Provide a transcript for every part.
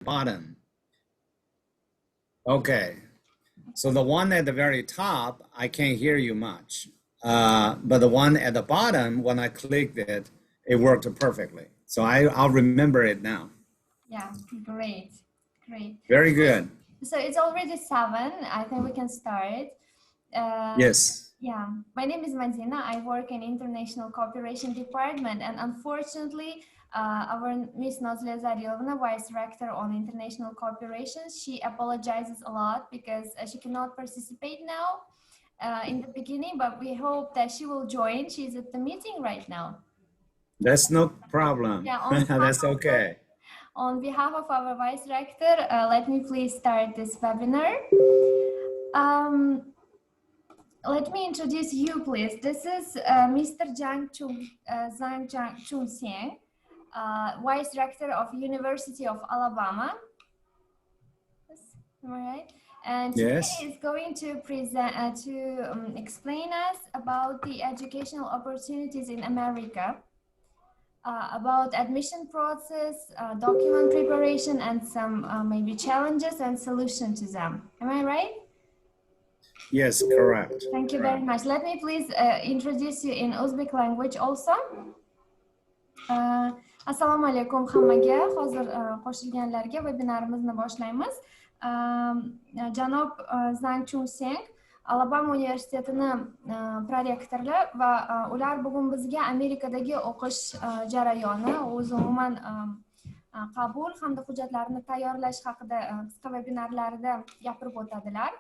bottom. Okay, so the one at the very top, I can't hear you much. But the one at the bottom, when I clicked it, it worked perfectly. So I'll remember it now. Yeah, great. Very good. So it's already 7. I think we can start. Yes. Yeah, my name is Madina. I work in International Cooperation Department, and unfortunately, our Miss Nazlia Zarilovna, Vice Rector on International Cooperation, she apologizes a lot because she cannot participate now in the beginning, but we hope that she will join. She's at the meeting right now. That's no problem. Yeah, That's okay. On behalf of our Vice Rector, let me please start this webinar. Let me introduce you, please. This is Mr. Zhang Chunseng, Vice Rector of University of Alabama. Am I right? And today is going to present explain us about the educational opportunities in America, about admission process, document preparation, and some maybe challenges and solutions to them. Am I right? Yes, correct. Thank you very much. Let me please introduce you in Uzbek language also. Assalomu alaykum hammaga. Hozir qo'shilganlarga webinarimizni boshlaymiz. Janob Zhang Chunseng Alabama universitetini prorektori va ular bugun bizga Amerikadagi o'qish jarayoni, o'zi umuman qabul hamda hujjatlarni tayyorlash haqida qisqa webinarlarida gapirib o'tadilar.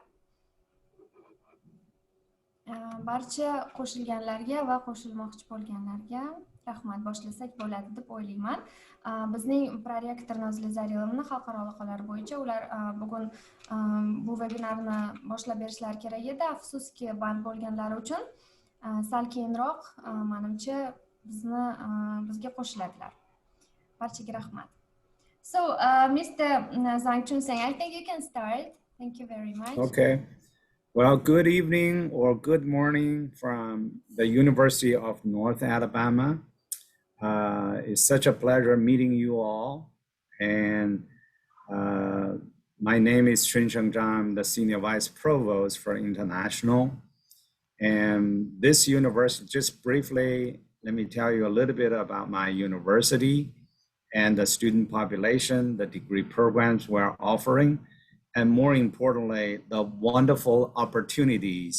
Barcha qo'shilganlarga va qo'shilmoqchi bo'lganlarga rahmat, boshlasak bo'ladi deb o'ylayman. Bizning prorektor Nazlia Zarilovna xalqaro aloqalar bo'yicha ular bugun bu webinarni boshlab berishlari kerak edi. Afsuski band bo'lganlari uchun sal keyinroq menimcha bizga qo'shiladilar. Barchaga rahmat. So, Mr. Zhang Chunseng, I think you can start. Thank you very much. Okay. Well, good evening or good morning from the University of North Alabama. It's such a pleasure meeting you all. And my name is Chunseng Zhang. I'm the Senior Vice Provost for International. And this university, just briefly, let me tell you a little bit about my university and the student population, the degree programs we're offering, and more importantly, the wonderful opportunities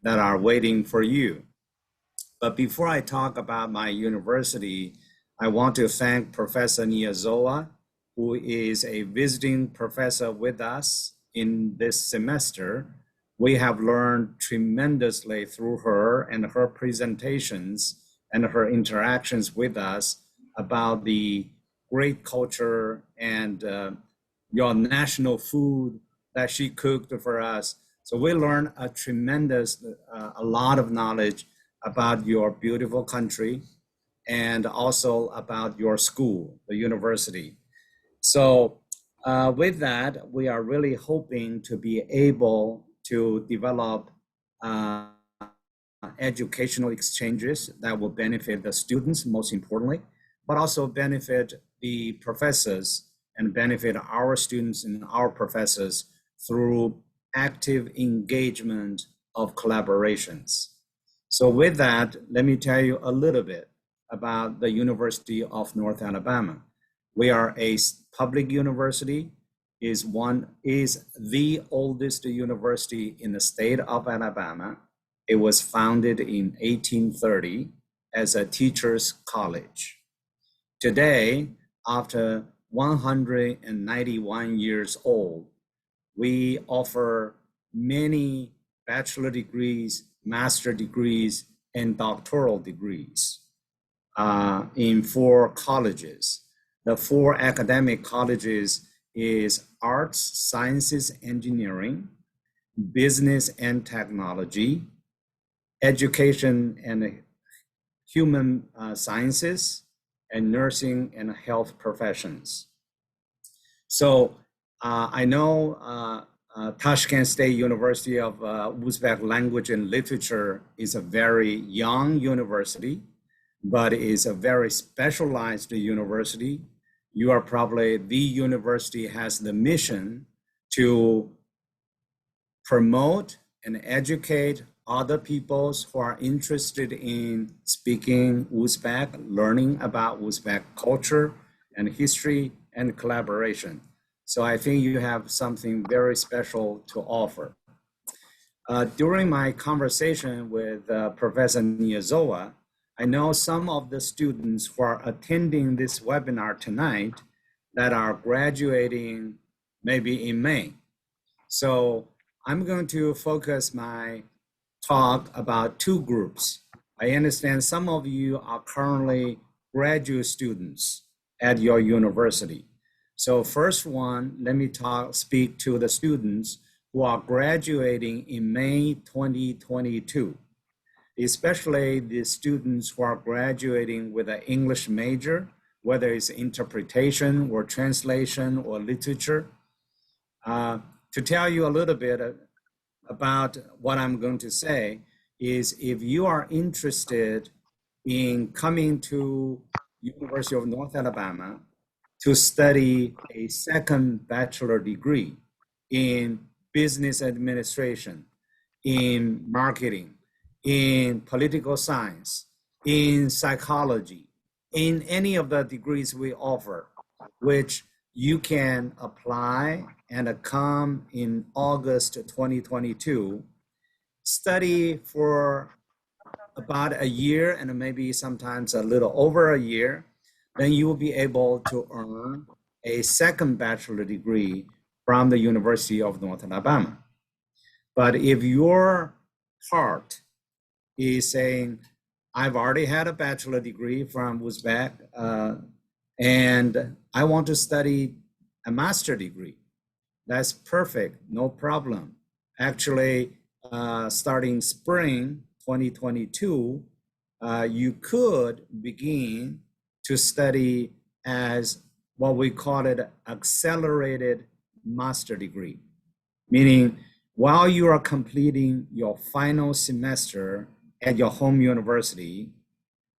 that are waiting for you. But before I talk about my university, I want to thank Professor Niazoa, who is a visiting professor with us in this semester. We have learned tremendously through her and her presentations and her interactions with us about the great culture and your national food that she cooked for us. So we learned a lot of knowledge about your beautiful country and also about your school, the university. So with that, we are really hoping to be able to develop educational exchanges that will benefit the students, most importantly, but also benefit the professors and benefit our students and our professors through active engagement of collaborations. So with that, let me tell you a little bit about the University of North Alabama. We are a public university, is the oldest university in the state of Alabama. It was founded in 1830 as a teacher's college. Today, after 191 years old, we offer many bachelor degrees, master degrees, and doctoral degrees in 4 colleges. The 4 academic colleges is arts, sciences, engineering, business and technology, education and human sciences, and nursing and health professions. So I know Tashkent State University of Uzbek Language and Literature is a very young university, but is a very specialized university. you are probably, the university has the mission to promote and educate other peoples who are interested in speaking Uzbek, learning about Uzbek culture and history and collaboration. So I think you have something very special to offer. During my conversation with Professor Niazowa, I know some of the students who are attending this webinar tonight that are graduating maybe in May. So I'm going to focus my talk about two groups. I understand some of you are currently graduate students at your university. So first one, let me speak to the students who are graduating in May 2022, especially the students who are graduating with an English major, whether it's interpretation or translation or literature. To tell you a little bit about what I'm going to say is, if you are interested in coming to University of North Alabama to study a second bachelor degree in business administration, in marketing, in political science, in psychology, in any of the degrees we offer, which you can apply and come in August 2022, study for about a year and maybe sometimes a little over a year, then you will be able to earn a second bachelor degree from the University of North Alabama. But if your heart is saying, I've already had a bachelor degree from Uzbek, and I want to study a master degree, that's perfect, no problem. Actually, starting spring 2022, you could begin to study as what we call it accelerated master degree, meaning while you are completing your final semester at your home university,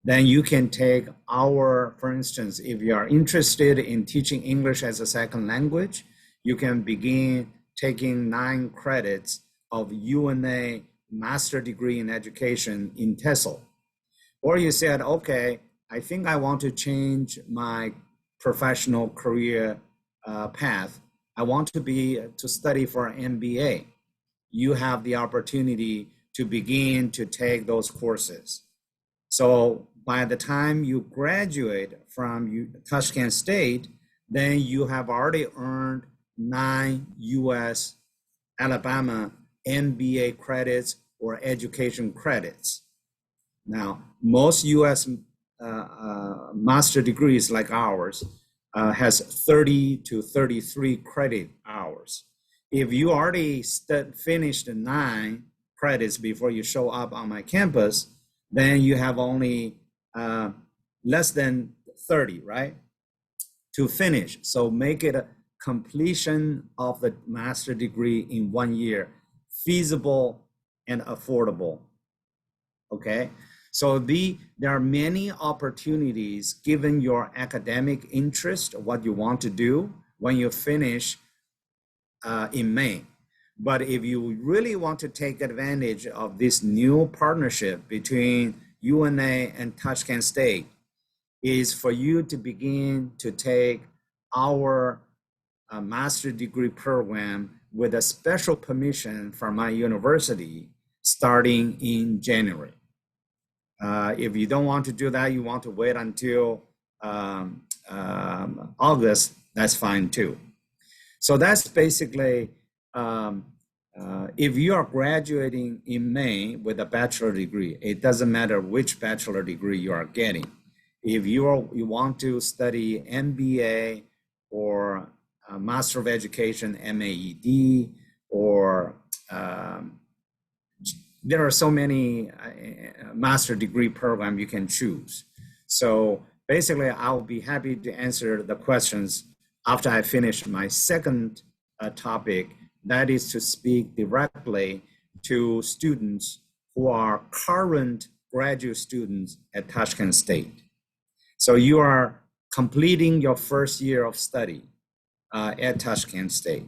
then you can take for instance, if you are interested in teaching English as a second language, you can begin taking 9 credits of UNA master degree in education in TESOL. Or you said, okay, I think I want to change my professional career path. I want to study for an MBA. You have the opportunity to begin to take those courses. So by the time you graduate from Tashkent State, then you have already earned 9 US Alabama MBA credits or education credits. Now, most US master degrees like ours has 30 to 33 credit hours. If you already finished 9 credits before you show up on my campus, then you have only less than 30, right, to finish. So make it a completion of the master degree in 1 year, feasible and affordable, okay? So there are many opportunities given your academic interest, what you want to do when you finish in May. But if you really want to take advantage of this new partnership between UNA and Tashkent State, is for you to begin to take our master degree program with a special permission from my university starting in January. If you don't want to do that, you want to wait until August, that's fine too. So that's basically, if you are graduating in May with a bachelor degree, it doesn't matter which bachelor degree you are getting. If you want to study MBA or Master of Education, MAED, or there are so many master degree programs you can choose. So basically, I'll be happy to answer the questions after I finish my second topic, that is to speak directly to students who are current graduate students at Tashkent State. So you are completing your first year of study at Tashkent State.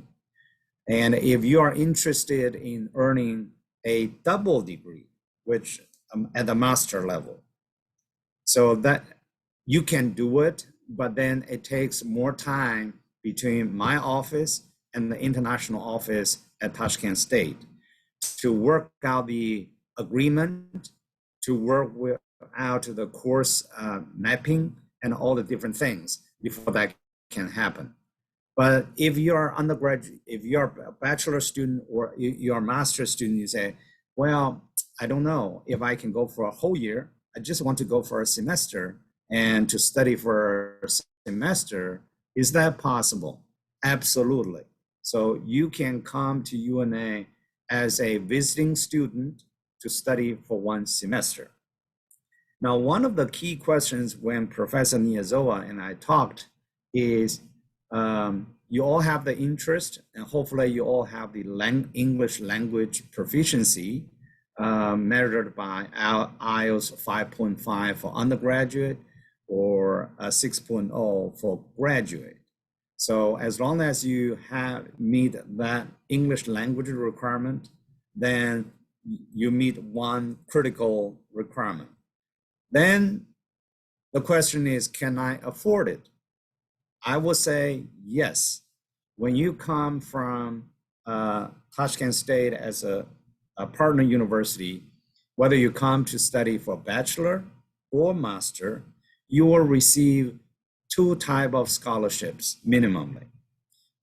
And if you are interested in earning a double degree, which at the master level, so that you can do it, but then it takes more time between my office and the international office at Tashkent State to work out the agreement, to work out the course mapping and all the different things before that can happen. But if you're undergraduate, if you're a bachelor student or you're a master's student, you say, well, I don't know if I can go for a whole year. I just want to go for a semester and to study for a semester. Is that possible? Absolutely. So you can come to UNA as a visiting student to study for one semester. Now, one of the key questions when Professor Niyazawa and I talked is, you all have the interest, and hopefully you all have the English language proficiency measured by IELTS 5.5 for undergraduate or 6.0 for graduate. So as long as you meet that English language requirement, then you meet one critical requirement. Then the question is, can I afford it? I will say yes. When you come from Tashkent State as a partner university, whether you come to study for bachelor or master, you will receive two types of scholarships minimally.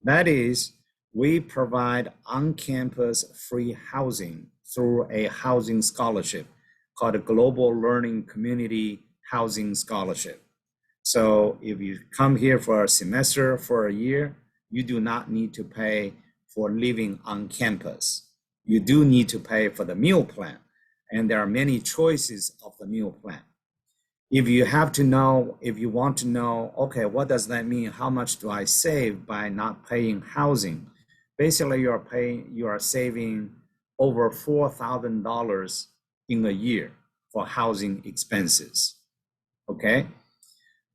That is, we provide on-campus free housing through a housing scholarship called a Global Learning Community Housing Scholarship. So if you come here for a semester, for a year, you do not need to pay for living on campus. You do need to pay for the meal plan, and there are many choices of the meal plan. If you have to know, if you want to know, okay, what does that mean? How much do I save by not paying housing? Basically, you are saving over $4,000 in a year for housing expenses, okay?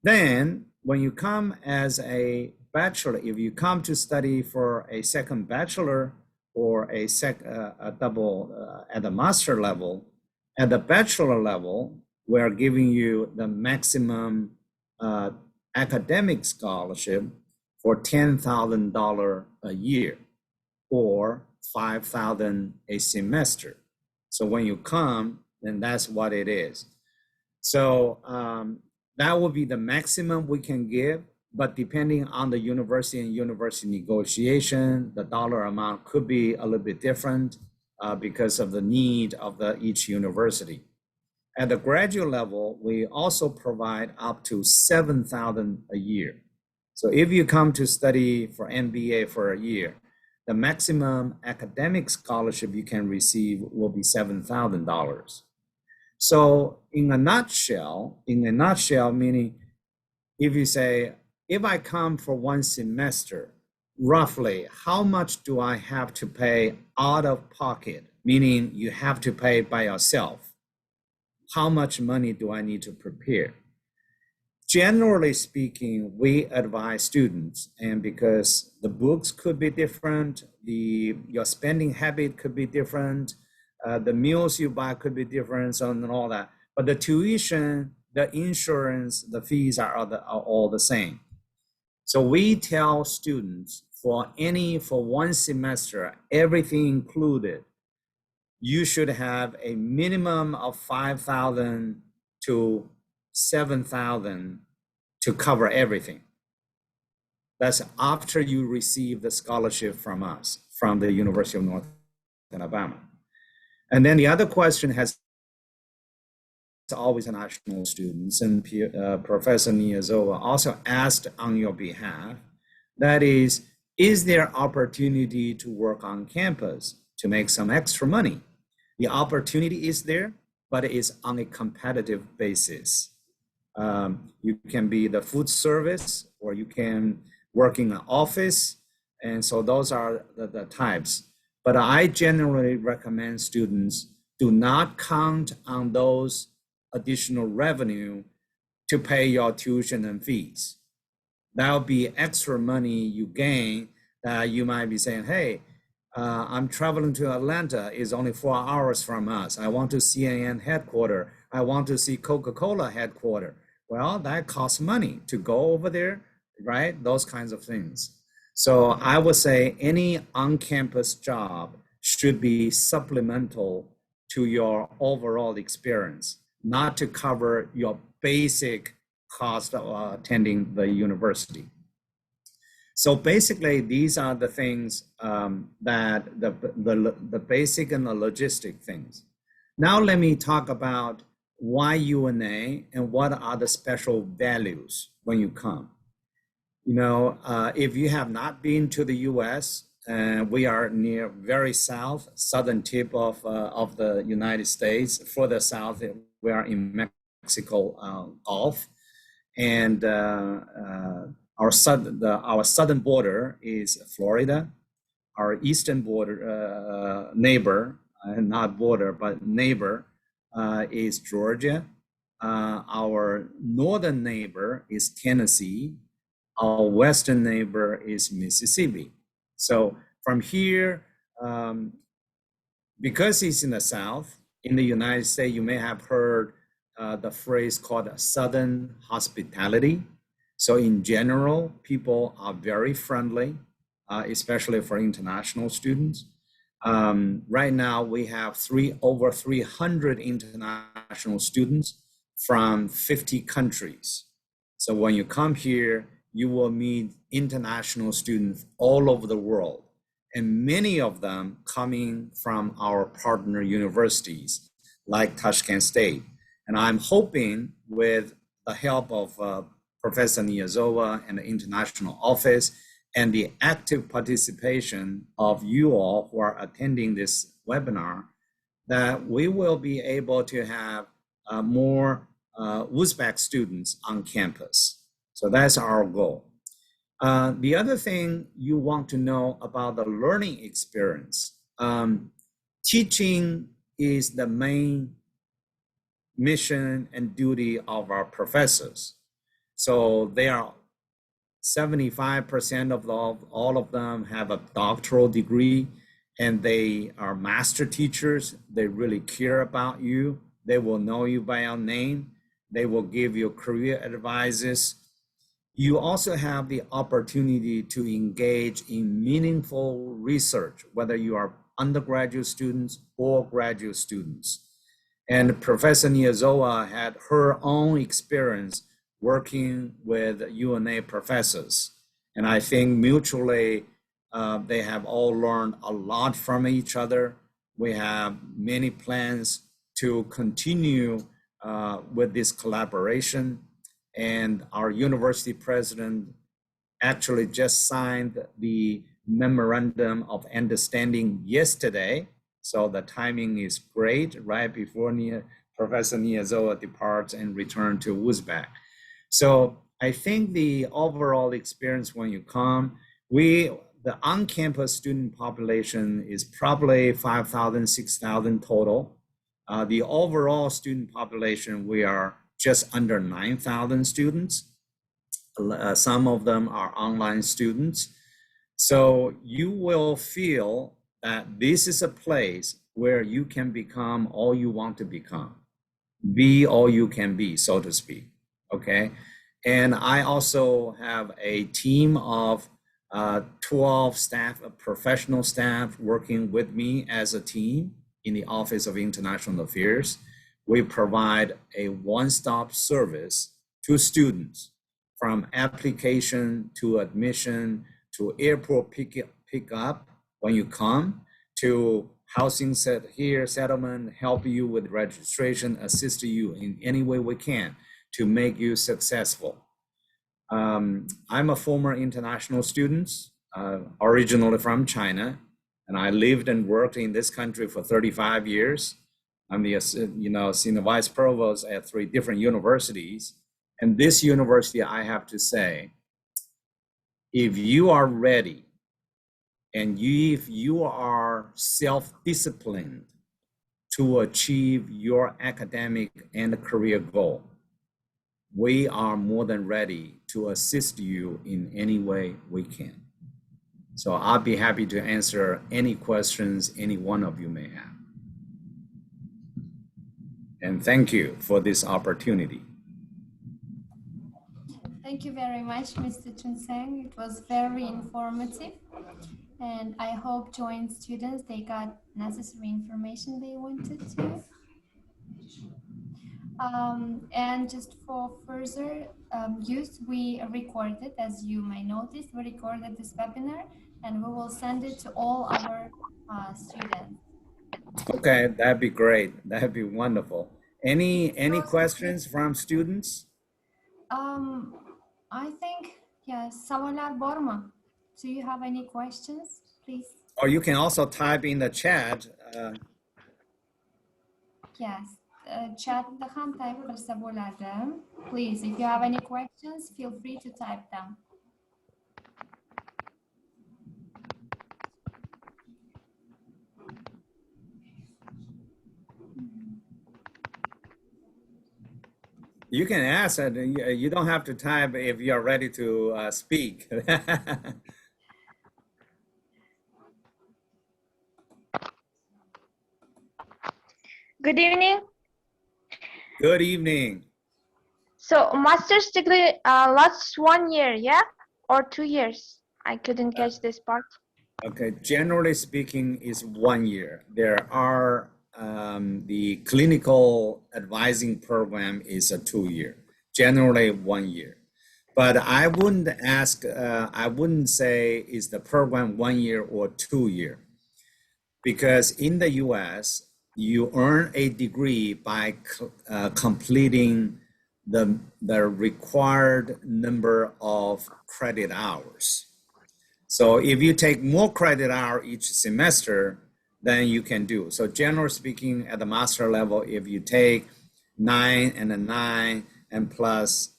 Then when you come as a bachelor, if you come to study for a second bachelor or a double at the master level, at the bachelor level, we're giving you the maximum academic scholarship for $10,000 a year or $5,000 a semester. So when you come, then that's what it is. So that will be the maximum we can give, but depending on the university and university negotiation, the dollar amount could be a little bit different because of the need of each university. At the graduate level, we also provide up to $7,000 a year. So if you come to study for MBA for a year, the maximum academic scholarship you can receive will be $7,000. So in a nutshell, meaning if you say, if I come for one semester, roughly how much do I have to pay out of pocket? Meaning you have to pay by yourself. How much money do I need to prepare? Generally speaking, we advise students, and because the books could be different, your spending habit could be different, the meals you buy could be different, and all that. But the tuition, the insurance, the fees are all the same. So we tell students for one semester, everything included, you should have a minimum of $5,000 to $7,000 to cover everything. That's after you receive the scholarship from us, from the University of North Alabama. And then the other question has always international students, and Professor Niyazawa also asked on your behalf, that is there opportunity to work on campus to make some extra money? The opportunity is there, but it is on a competitive basis. You can be the food service, or you can work in an office, and so those are the types. But I generally recommend students do not count on those additional revenue to pay your tuition and fees. That'll be extra money you gain that you might be saying, hey, I'm traveling to Atlanta, it's only 4 hours from us. I want to CNN headquarters. I want to see Coca-Cola headquarters. Well, that costs money to go over there, right? Those kinds of things. So I would say any on-campus job should be supplemental to your overall experience, not to cover your basic cost of attending the university. So basically, these are the things that the basic and the logistic things. Now let me talk about why UNA and what are the special values when you come. You know, if you have not been to the U.S., we are near very southern tip of the United States. Further south, we are in Mexico Gulf, and our southern border is Florida. Our eastern border neighbor, not border, but neighbor, is Georgia. Our northern neighbor is Tennessee. Our western neighbor is Mississippi. So from here, because it's in the South, in the United States, you may have heard the phrase called Southern hospitality. So in general, people are very friendly, especially for international students. Right now, we have over 300 international students from 50 countries. So when you come here, you will meet international students all over the world, and many of them coming from our partner universities like Tashkent State. And I'm hoping with the help of Professor Niyazowa and the International Office and the active participation of you all who are attending this webinar, that we will be able to have more Uzbek students on campus. So that's our goal. The other thing you want to know about the learning experience, teaching is the main mission and duty of our professors. So they are 75% of all of them have a doctoral degree, and they are master teachers. They really care about you. They will know you by your name. They will give you career advices. You also have the opportunity to engage in meaningful research, whether you are undergraduate students or graduate students. And Professor Niyazowa had her own experience working with UNA professors. And I think mutually, they have all learned a lot from each other. We have many plans to continue with this collaboration. And our university president actually just signed the memorandum of understanding yesterday. So the timing is great, right before Professor Niyazowa departs and return to Uzbek. So I think the overall experience when you come, the on-campus student population is probably 5,000, 6,000 total. The overall student population, we are just under 9,000 students. Some of them are online students. So you will feel that this is a place where you can become all you want to become, be all you can be, so to speak, okay? And I also have a team of 12 staff, professional staff working with me as a team in the Office of International Affairs. We provide a one-stop service to students, from application to admission to airport pick up when you come, to housing settlement, help you with registration, assist you in any way we can to make you successful. I'm a former international student, originally from China, and I lived and worked in this country for 35 years. I'm the senior vice provost at 3 different universities. And this university, I have to say, if you are ready and if you are self-disciplined to achieve your academic and career goal, we are more than ready to assist you in any way we can. So I'll be happy to answer any questions any one of you may have. And thank you for this opportunity. Thank you very much, Mr. Chunseng. It was very informative. And I hope joint students, they got necessary information they wanted to. And just for further use, we recorded, as you may notice, we recorded this webinar and we will send it to all our students. Okay, that'd be great. That'd be wonderful. Any questions from students? I think, yes, savalar var mı? Do you have any questions, please? Or you can also type in the chat. Yes, chatda ham type qilsa bo'ladi. Please, if you have any questions, feel free to type them. You can ask, you don't have to type if you're ready to speak. Good evening. Good evening. So master's degree lasts 1 year, yeah? Or 2 years? I couldn't catch this part. Okay, generally speaking, is 1 year. There are the clinical advising program is a 2 year, generally 1 year. But I wouldn't ask, I wouldn't say is the program 1 year or 2 year, because in the US, you earn a degree by completing the required number of credit hours. So if you take more credit hour each semester, then you can do. So generally speaking, at the master level, if you take 9 and a 9 and plus,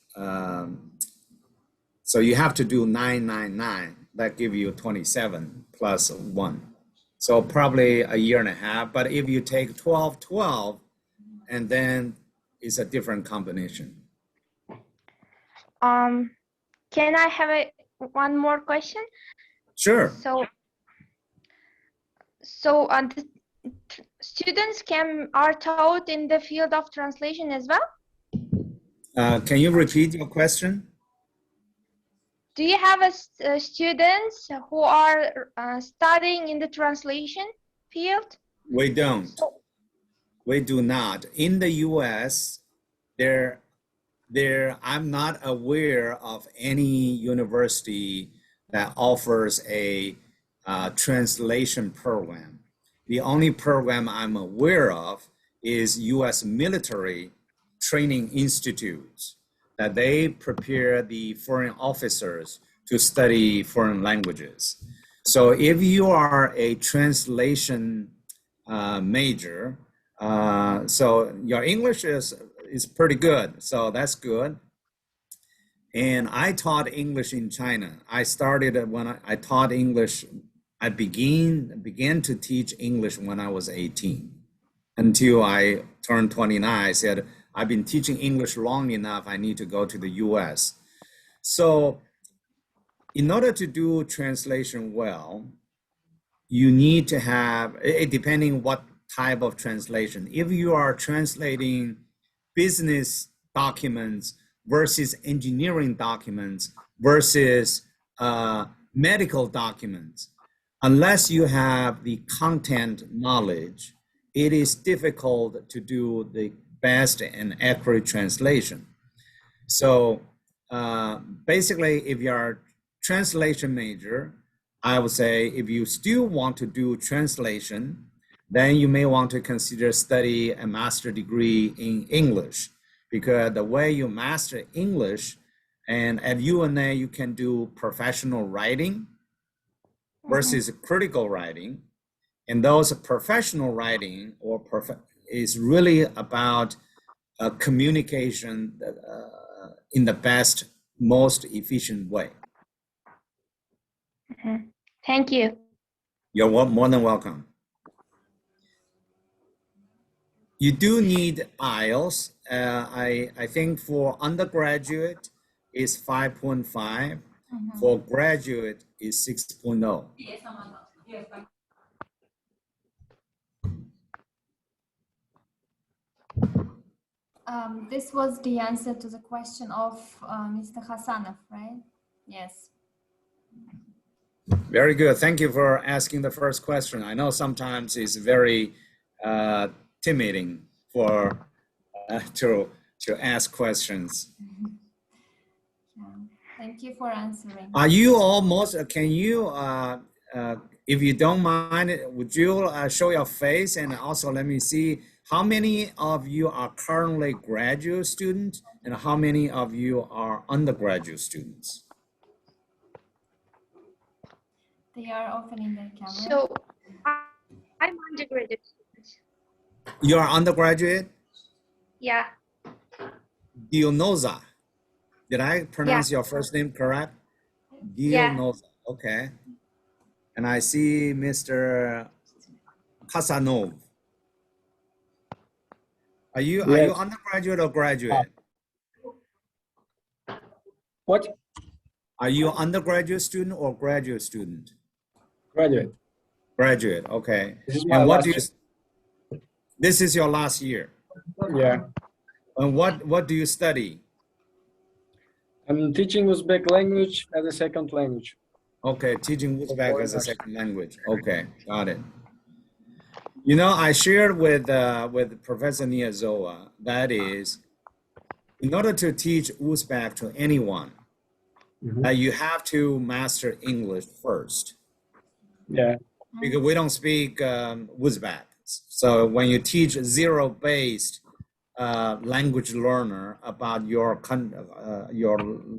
so you have to do 999, that give you 27 plus 1. So probably a year and a half, but if you take 12, and then it's a different combination. Can I have one more question? Sure. So the students are taught in the field of translation as well? Can you repeat your question? Do you have students who are studying in the translation field? We don't. We do not. In the US, I'm not aware of any university that offers a translation program. The only program I'm aware of is US military training institutes, that they prepare the foreign officers to study foreign languages. So if you are a translation major, so your English is pretty good, so that's good. And I taught English in China. I started when I taught English. I began to teach English when I was 18. Until I turned 29, I said, I've been teaching English long enough, I need to go to the US. So in order to do translation well, you need to have, depending what type of translation. If you are translating business documents versus engineering documents versus medical documents, unless you have the content knowledge, it is difficult to do the best and accurate translation. So basically, if you are a translation major, I would say if you still want to do translation, then you may want to consider study a master degree in English, because the way you master English, and at UNA you can do professional writing versus critical writing. And those professional writing is really about communication in the best, most efficient way. Thank you. You're more than welcome. You do need IELTS. I think for undergraduate is 5.5. For graduate is 6.0. This was the answer to the question of Mr. Hassanov, right? Yes. Very good. Thank you for asking the first question. I know sometimes it's very intimidating for to ask questions. Yeah. Thank you for answering. Are you almost? Can you, if you don't mind, would you show your face and also let me see how many of you are currently graduate students and how many of you are undergraduate students? They are opening their camera. So I'm undergraduate student. You are undergraduate? Yeah. Dionosa. Did I pronounce your first name correct? Dionosa. Okay. And I see Mr. Kasanov. Are you undergraduate or graduate? What? Are you undergraduate student or graduate student? Graduate. Graduate, okay. This is my And what last do you? year. This is your last year. Yeah. And what do you study? I'm teaching Uzbek language as a second language. Okay, teaching Uzbek as a second language. Okay, got it. You know, I shared with Professor Niazoa, that is, in order to teach Uzbek to anyone, you have to master English first. Yeah. Because we don't speak Uzbek. So when you teach zero-based language learner about your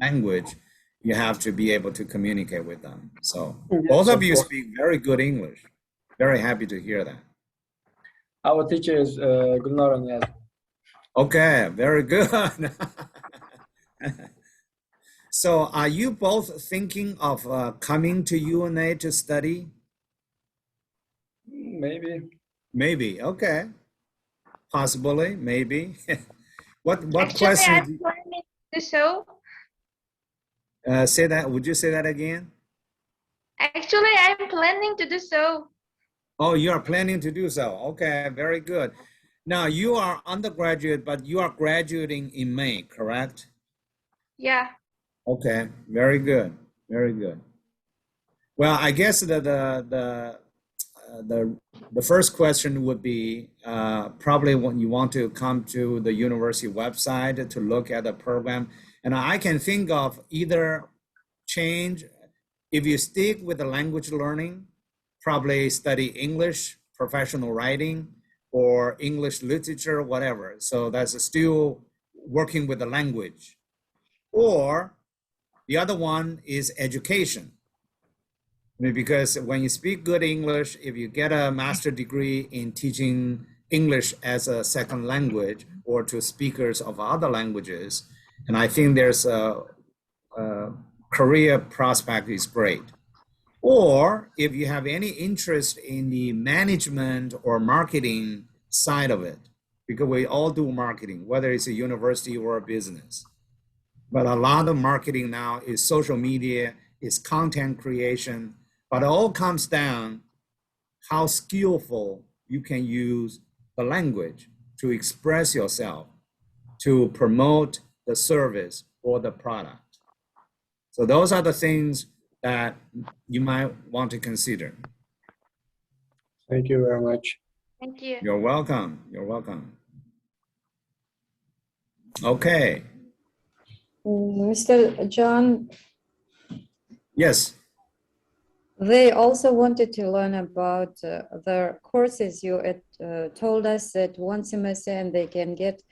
language, you have to be able to communicate with them. So both of you speak very good English. Very happy to hear that. Our teacher is Gulnara Niaz. Okay, very good. So are you both thinking of coming to UNA to study? Maybe. Maybe, okay. Possibly, maybe. What Actually, question? I'm planning to do so. Say that, would you say that again? Actually, I'm planning to do so. Oh, you are planning to do so. Okay, very good. Now you are undergraduate, but you are graduating in May, correct? Yeah. Okay, very good, very good. Well, I guess the first question would be probably when you want to come to the university website to look at the program. And I can think of either change, if you stick with the language learning, probably study English, professional writing, or English literature, whatever. So that's still working with the language. Or the other one is education. I mean, because when you speak good English, if you get a master's degree in teaching English as a second language or to speakers of other languages, and I think there's a career prospect is great. Or if you have any interest in the management or marketing side of it, because we all do marketing, whether it's a university or a business. But a lot of marketing now is social media, is content creation, but it all comes down how skillful you can use the language to express yourself, to promote the service or the product. So those are the things that you might want to consider. Thank you very much. Thank you. You're welcome. You're welcome. Okay. Mr. John, Yes. they also wanted to learn about their courses. You told us that one semester and they can get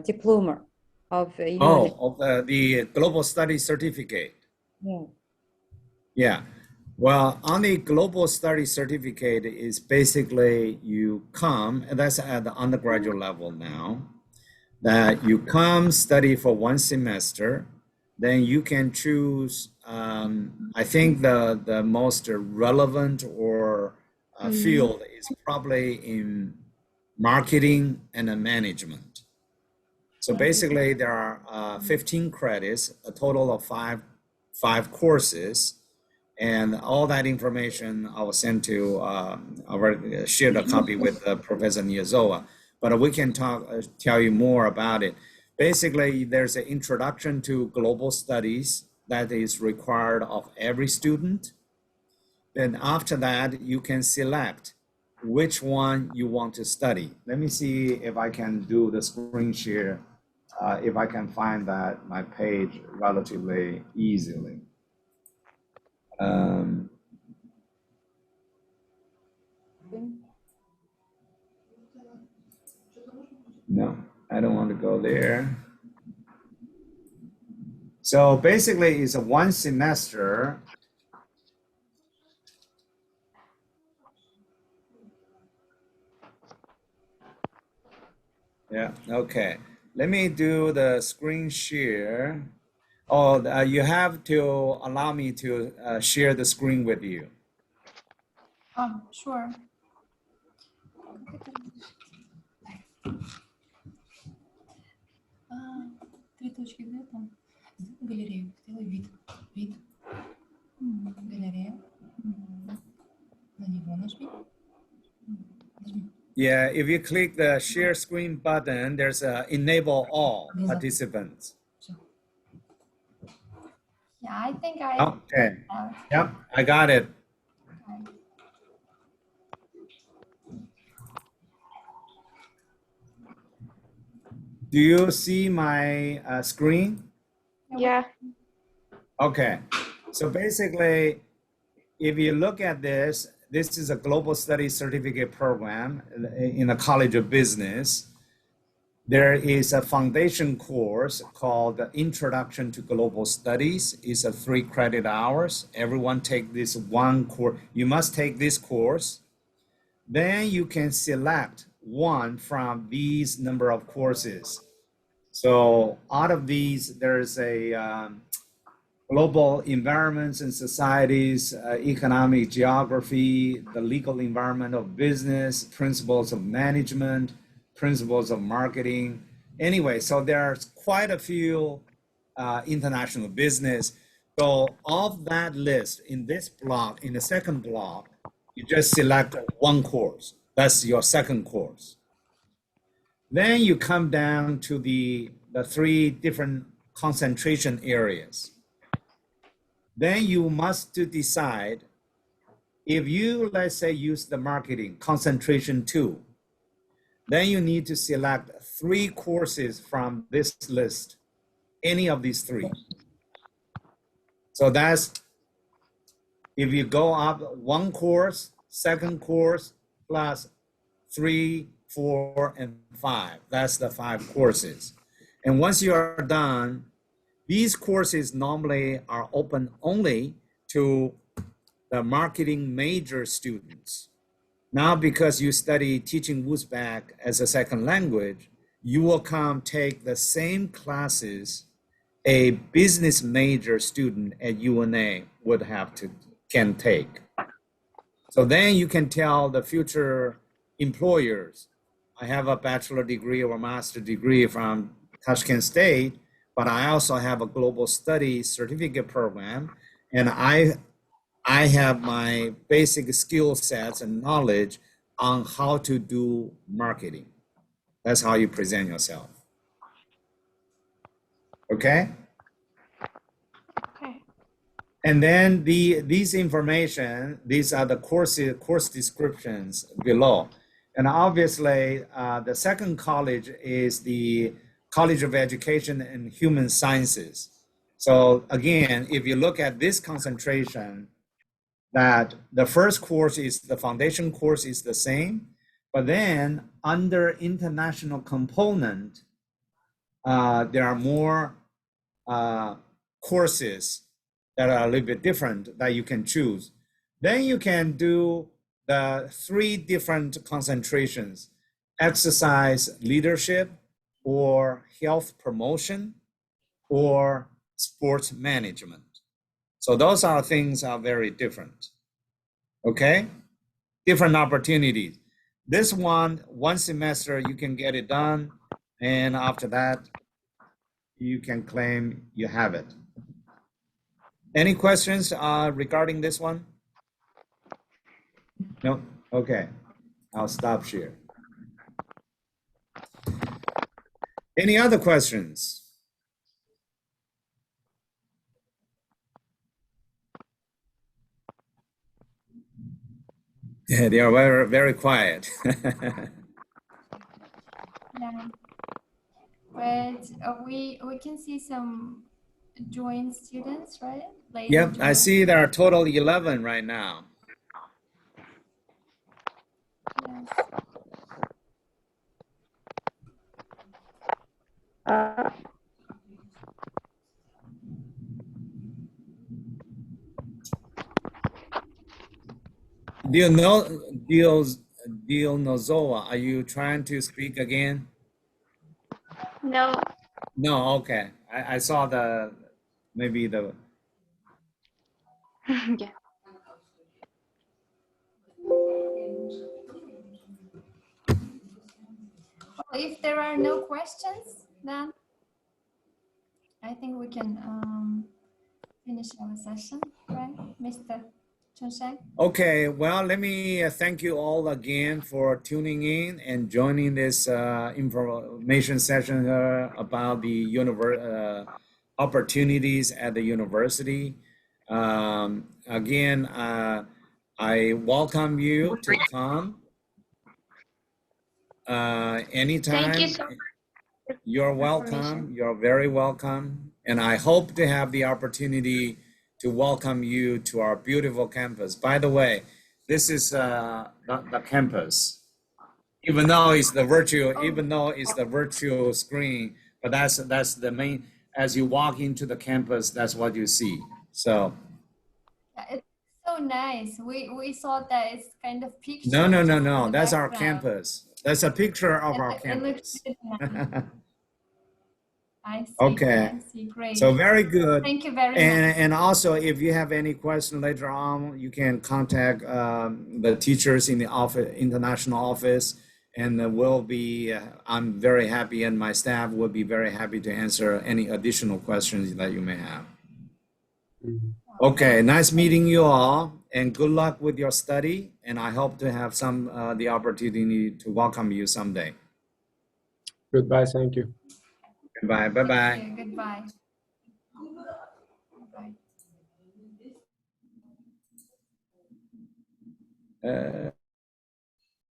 diploma of The Global Study Certificate. Yeah. Yeah. Well, on the Global Study Certificate is basically you come, and that's at the undergraduate level now, that you come study for one semester, then you can choose, I think the most relevant or field is probably in marketing, and management. So basically, there are 15 credits, a total of five courses, and all that information I will send to I shared a copy with Professor Niazoa, but we can tell you more about it. Basically, there's an introduction to global studies that is required of every student. Then after that, you can select which one you want to study. Let me see if I can do the screen share, if I can find my page relatively easily. No, I don't want to go there. So basically, it's a one semester. Yeah, okay. Let me do the screen share. Oh, you have to allow me to share the screen with you. Oh, sure. Три точки, где там? Галерею. Сделай вид. Вид. Галерея. На него нажми. Нажми. Yeah, if you click the share screen button, there's a enable all participants. Yeah, I think I. Okay. Yep, I got it. Okay. Do you see my screen? Yeah. Okay. So basically, if you look at this, this is a global studies certificate program in the College of Business. There is a foundation course called the Introduction to Global Studies. It's a 3 credit hours. Everyone take this one course. You must take this course. Then you can select one from these number of courses. So out of these, there's a global environments and societies, economic geography, the legal environment of business, principles of management, principles of marketing. Anyway, so there's quite a few international business. So of that list in this block, in the second block, you just select one course. That's your second course. Then you come down to the 3 different concentration areas. Then you must decide if you, let's say, use the marketing concentration 2, then you need to select 3 courses from this list, any of these 3. So that's, if you go up 1 course, second course, plus 3, 4, and 5, that's the 5 courses. And once you are done, these courses normally are open only to the marketing major students. Now, because you study teaching Uzbek as a second language, you will come take the same classes a business major student at UNA would can take. So then you can tell the future employers, I have a bachelor degree or master degree from Tashkent State, but I also have a global studies certificate program, and I have my basic skill sets and knowledge on how to do marketing. That's how you present yourself. Okay? Okay. And then these information, these are the course descriptions below. And obviously, the second college is the College of Education and Human Sciences. So again, if you look at this concentration, that the first course is the foundation course is the same, but then under international component, there are more courses that are a little bit different that you can choose. Then you can do the 3 different concentrations: exercise leadership, or health promotion, or sports management. So those are things are very different. Okay? Different opportunities. This one semester, you can get it done. And after that, you can claim you have it. Any questions regarding this one? No? Okay. I'll stop here. Any other questions? Yeah, they are very, very quiet. Yeah. But we can see some joined students, right? Later Yep, I joined. see there are total 11 right now. Yes. Deal Nozoa, are you trying to speak again? No. No, okay. I saw maybe the, Yeah. Well, if there are no questions, then I think we can finish our session, right, Mr. Chunseng? okay, well, let me thank you all again for tuning in and joining this information session about the opportunities at the university. Again, I welcome you to come anytime. Thank you so much. You're Information. welcome. You're very welcome. And I hope to have the opportunity to welcome you to our beautiful campus. By the way, this is the campus. Even though it's the virtual screen, but that's the main. As you walk into the campus, that's what you see. So Yeah, it's so nice. We thought that it's kind of picture. no. in That's the our background. campus. That's a picture of our It looks campus. really nice. I see. Okay. I see. Great. So very good. Thank you very much. And also, if you have any question later on, you can contact the teachers in the office, international office, and we'll be. I'm very happy, and my staff will be very happy to answer any additional questions that you may have. Okay, nice meeting you all, and good luck with your study. And I hope to have the opportunity to welcome you someday. Goodbye. Thank you. Goodbye. Bye bye. Thank you. Goodbye. Bye.